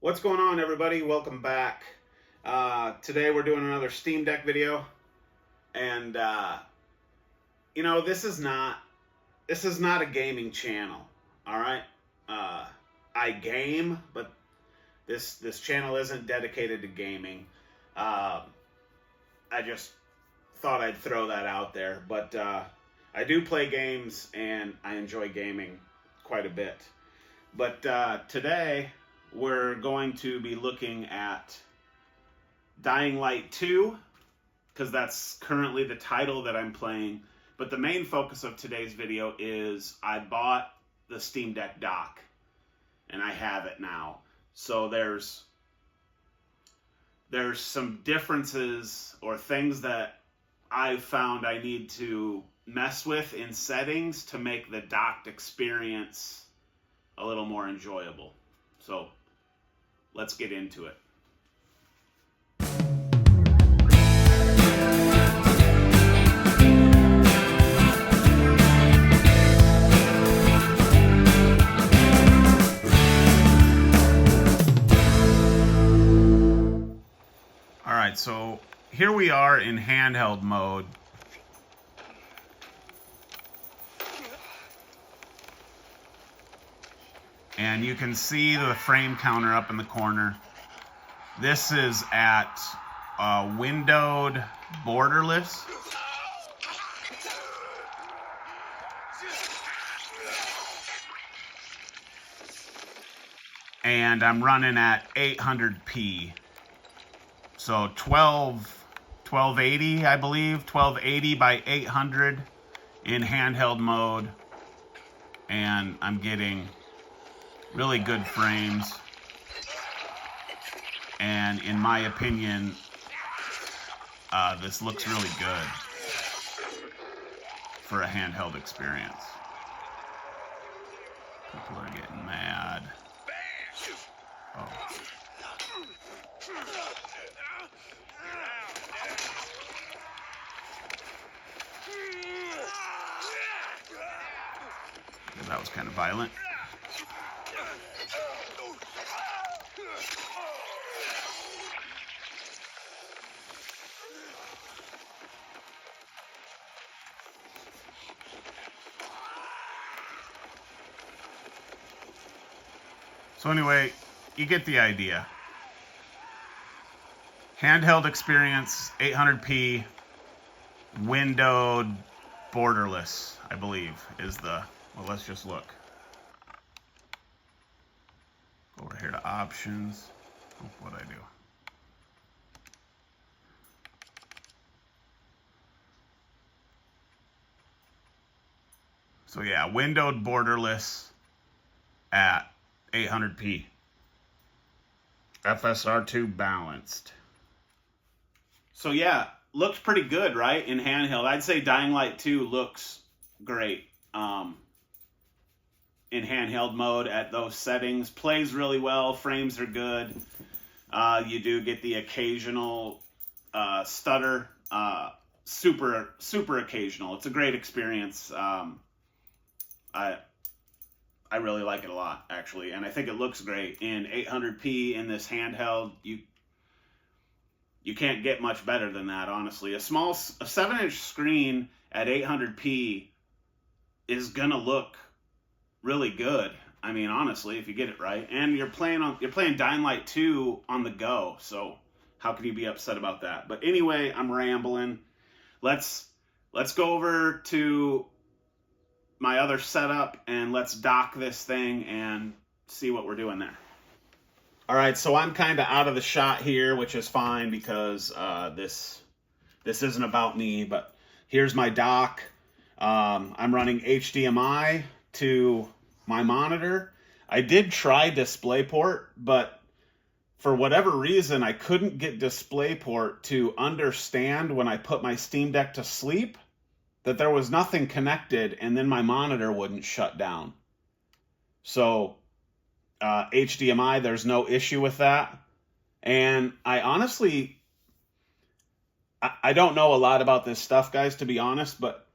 What's going on, everybody? Welcome back. Today we're doing another Steam Deck video, and this is not a gaming channel. All right, I game, but this channel isn't dedicated to gaming. I just thought I'd throw that out there, but I do play games and I enjoy gaming quite a bit. But today we're going to be looking at Dying Light 2, because that's currently the title that I'm playing. But the main focus of today's video is I bought the Steam Deck dock, and I have it now. So there's some differences or things that I've found I need to mess with in settings to make the docked experience a little more enjoyable. So let's get into it. All right, so here we are in handheld mode. And you can see the frame counter up in the corner. This is at windowed borderless. And I'm running at 800p. So 1280, I believe. 1280 by 800 in handheld mode. And I'm getting really good frames, and in my opinion, this looks really good for a handheld experience. People are getting mad. Oh. That was kind of violent. So anyway, you get the idea. Handheld experience, 800p, windowed, borderless, I believe, is the, well, let's just look. Go over here to options. Oh, what'd I do? So yeah, windowed, borderless at 800p. FSR2 balanced. So yeah, looks pretty good, right? In handheld. I'd say Dying Light 2 looks great. In handheld mode at those settings. Plays really well, frames are good. You do get the occasional stutter. Super occasional. It's a great experience. I really like it a lot, actually, and I think it looks great. In 800p in this handheld, you can't get much better than that, honestly. A 7-inch screen at 800p is gonna look really good. I mean, honestly, if you get it right, and you're playing Dying Light 2 on the go, so how can you be upset about that? But anyway, I'm rambling. Let's go over to my other setup and let's dock this thing and see what we're doing there. All right, so I'm kind of out of the shot here, which is fine because this isn't about me, but here's my dock. I'm running HDMI to my monitor. I did try DisplayPort, but for whatever reason, I couldn't get DisplayPort to understand when I put my Steam Deck to sleep that there was nothing connected, and then my monitor wouldn't shut down. So HDMI, there's no issue with that. And I honestly, I don't know a lot about this stuff, guys, to be honest, but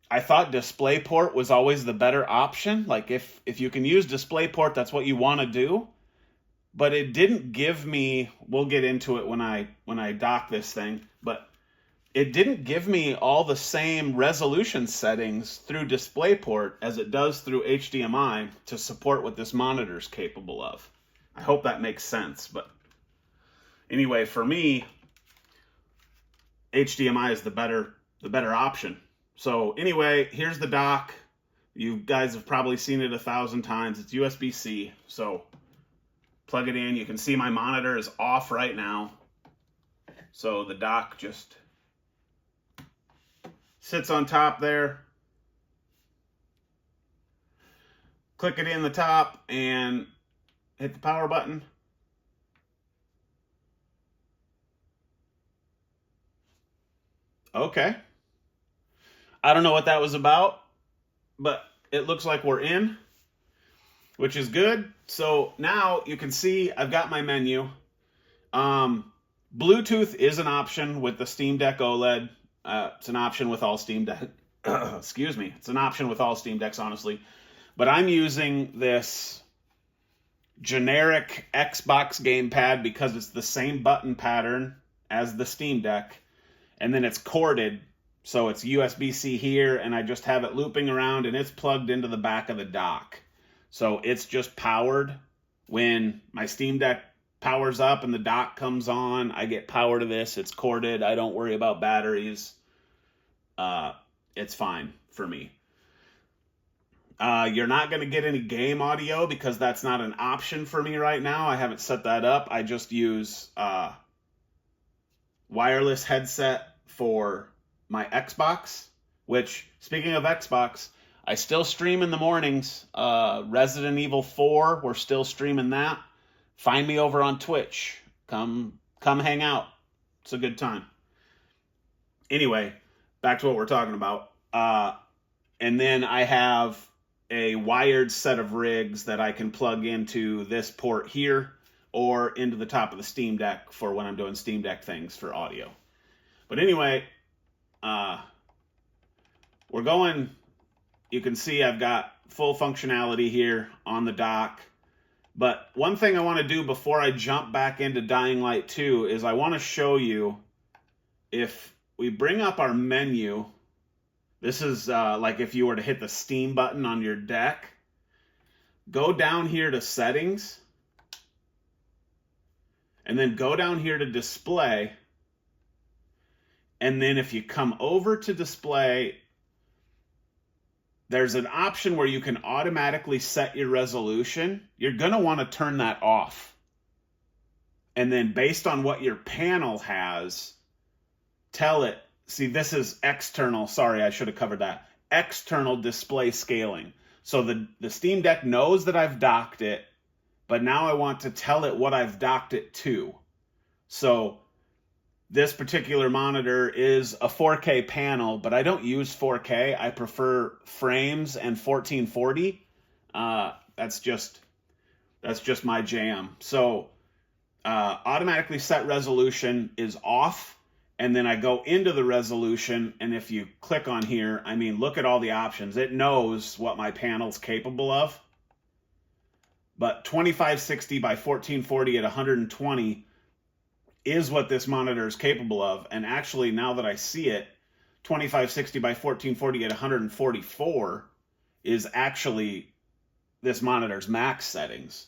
I thought DisplayPort was always the better option. Like if you can use DisplayPort, that's what you want to do. but it didn't give me, we'll get into it when I dock this thing, but it didn't give me all the same resolution settings through DisplayPort as it does through HDMI to support what this monitor is capable of. I hope that makes sense, but anyway, for me, HDMI is the better option. So anyway, here's the dock. You guys have probably seen it 1,000 times. It's USB-C, so plug it in. You can see my monitor is off right now. So the dock just sits on top there. Click it in the top and hit the power button. Okay. I don't know what that was about, but it looks like we're in, which is good. So now you can see I've got my menu. Bluetooth is an option with the Steam Deck OLED. It's an option with all Steam Deck. Excuse me. It's an option with all Steam Decks, honestly. But I'm using this generic Xbox gamepad because it's the same button pattern as the Steam Deck. And then it's corded, so it's USB-C here, and I just have it looping around, and it's plugged into the back of the dock. So it's just powered. When my Steam Deck powers up and the dock comes on, I get power to this. It's corded. I don't worry about batteries. It's fine for me. You're not going to get any game audio because that's not an option for me right now. I haven't set that up. I just use wireless headset for my Xbox, which, speaking of Xbox, I still stream in the mornings. Resident Evil 4, we're still streaming that. Find me over on Twitch. Come hang out. It's a good time. Anyway, back to what we're talking about. And then I have a wired set of rigs that I can plug into this port here or into the top of the Steam Deck for when I'm doing Steam Deck things for audio. But anyway, we're going, you can see I've got full functionality here on the dock. But one thing I want to do before I jump back into Dying Light 2 is I want to show you, if we bring up our menu, this is like if you were to hit the Steam button on your deck, go down here to Settings, and then go down here to Display. And then if you come over to Display, there's an option where you can automatically set your resolution. You're going to want to turn that off. And then based on what your panel has, tell it, see, this is external. Sorry, I should have covered that. External display scaling. So the Steam Deck knows that I've docked it, but now I want to tell it what I've docked it to. So this particular monitor is a 4K panel, but I don't use 4K. I prefer frames and 1440. That's just my jam. So automatically set resolution is off, and then I go into the resolution, and if you click on here, I mean, look at all the options. It knows what my panel's capable of. But 2560 by 1440 at 120 is what this monitor is capable of. And actually, now that I see it, 2560 by 1440 at 144 is actually this monitor's max settings.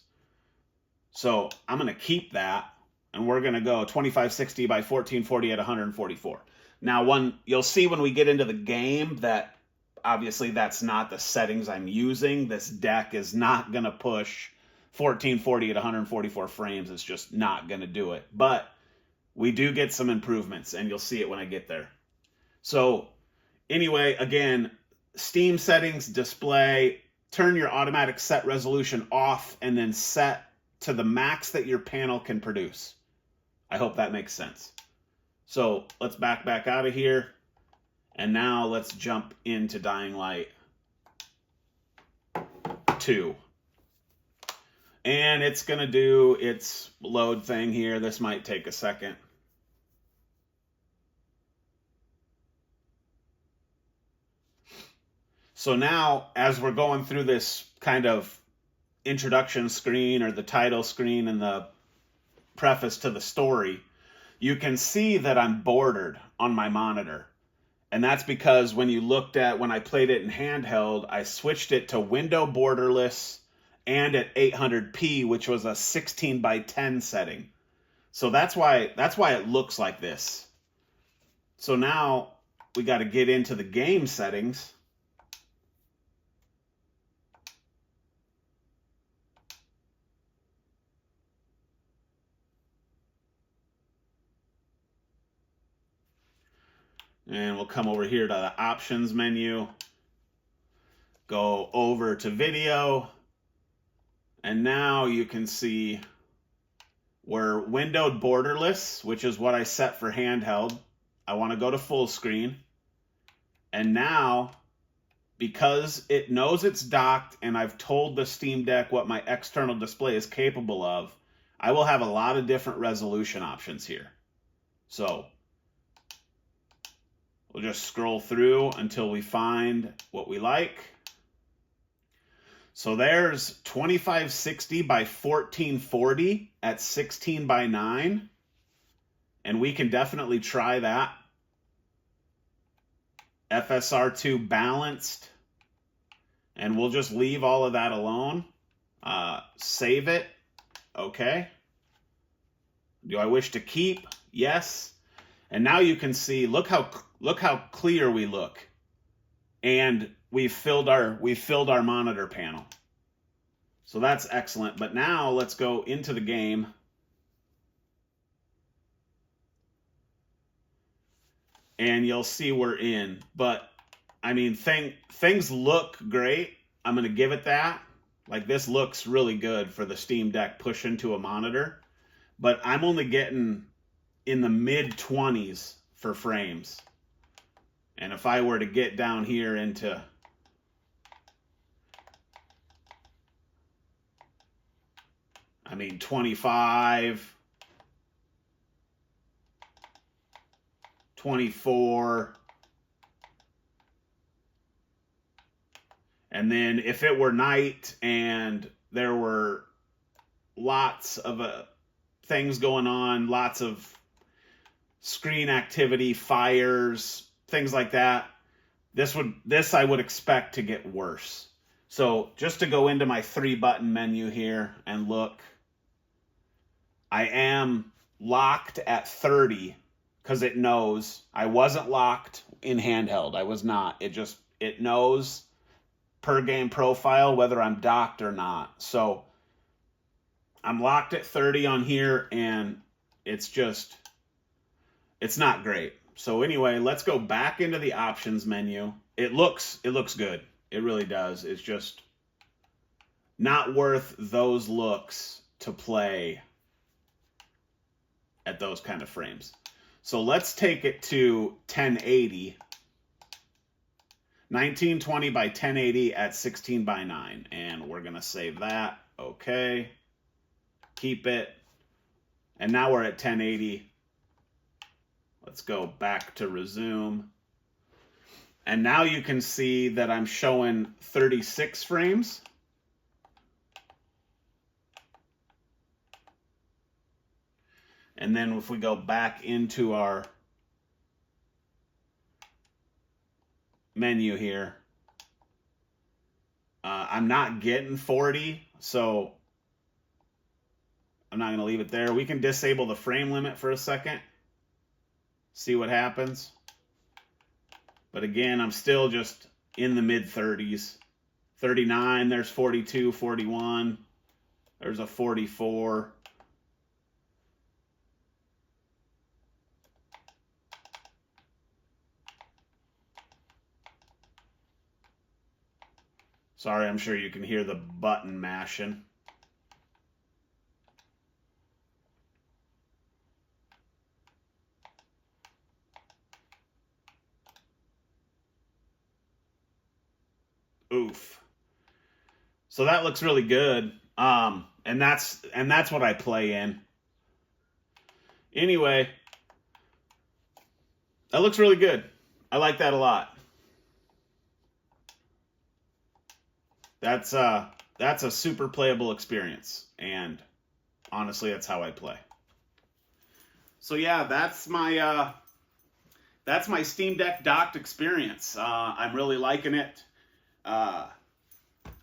So I'm going to keep that, and we're going to go 2560 by 1440 at 144. Now, you'll see when we get into the game that obviously that's not the settings I'm using. This deck is not going to push 1440 at 144 frames. It's just not going to do it. But we do get some improvements, and you'll see it when I get there. So anyway, again, Steam settings, display, turn your automatic set resolution off, and then set to the max that your panel can produce. I hope that makes sense. So let's back out of here. And now let's jump into Dying Light 2. And it's going to do its load thing here. This might take a second. So now, as we're going through this kind of introduction screen or the title screen and the preface to the story, you can see that I'm bordered on my monitor. And that's because when I played it in handheld, I switched it to window borderless and at 800p, which was a 16 by 10 setting. So that's why it looks like this. So now we got to get into the game settings. And we'll come over here to the options menu, go over to video, and now you can see we're windowed borderless, which is what I set for handheld. I want to go to full screen. And now, because it knows it's docked and I've told the Steam Deck what my external display is capable of, I will have a lot of different resolution options here. So we'll just scroll through until we find what we like. So there's 2560 by 1440 at 16 by 9. And we can definitely try that. FSR2 balanced. And we'll just leave all of that alone. Save it. Okay. Do I wish to keep? Yes. And now you can see, look how clear we look. And we've filled our monitor panel. So that's excellent. But now let's go into the game. And you'll see we're in. But I mean, things look great. I'm going to give it that. Like, this looks really good for the Steam Deck push into a monitor. But I'm only getting in the mid-20s for frames. And if I were to get down here into I mean 25, 24, and then if it were night and there were lots of things going on, lots of screen activity, fires, things like that, this I would expect to get worse. So just to go into my 3-button menu here and look, I am locked at 30 because it knows. I wasn't locked in handheld. I was not. It knows per game profile whether I'm docked or not. So I'm locked at 30 on here, and it's not great. So anyway, let's go back into the options menu. It looks good. It really does. It's just not worth those looks to play at those kind of frames. So let's take it to 1080. 1920 by 1080 at 16 by 9. And we're going to save that. Okay. Keep it. And now we're at 1080. Let's go back to resume. And now you can see that I'm showing 36 frames. And then if we go back into our menu here, I'm not getting 40, so I'm not going to leave it there. We can disable the frame limit for a second, see what happens. But again, I'm still just in the mid-30s. 39, there's 42, 41. There's a 44. Sorry, I'm sure you can hear the button mashing. Oof. So that looks really good. And that's what I play in. Anyway, that looks really good. I like that a lot. That's that's a super playable experience. And honestly, that's how I play. So yeah, that's my Steam Deck docked experience. I'm really liking it. I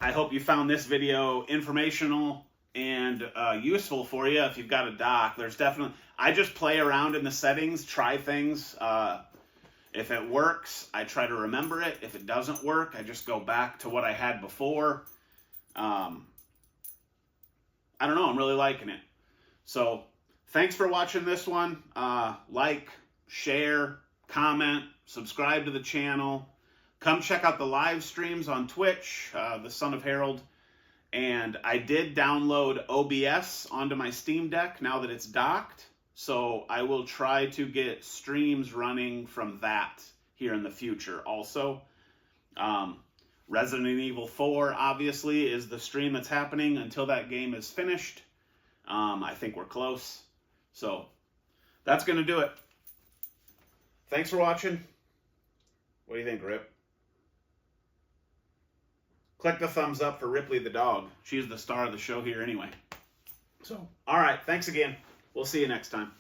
hope you found this video informational and useful for you if you've got a dock. There's definitely, I just play around in the settings, try things. If it works, I try to remember it. If it doesn't work, I just go back to what I had before. I don't know, I'm really liking it. So thanks for watching this one. Like, share, comment, subscribe to the channel. Come check out the live streams on Twitch, the Son of Harold. And I did download OBS onto my Steam Deck now that it's docked. So I will try to get streams running from that here in the future also. Resident Evil 4, obviously, is the stream that's happening until that game is finished. I think we're close. So that's going to do it. Thanks for watching. What do you think, Rip? Click the thumbs up for Ripley the dog. She's the star of the show here anyway. So, all right. Thanks again. We'll see you next time.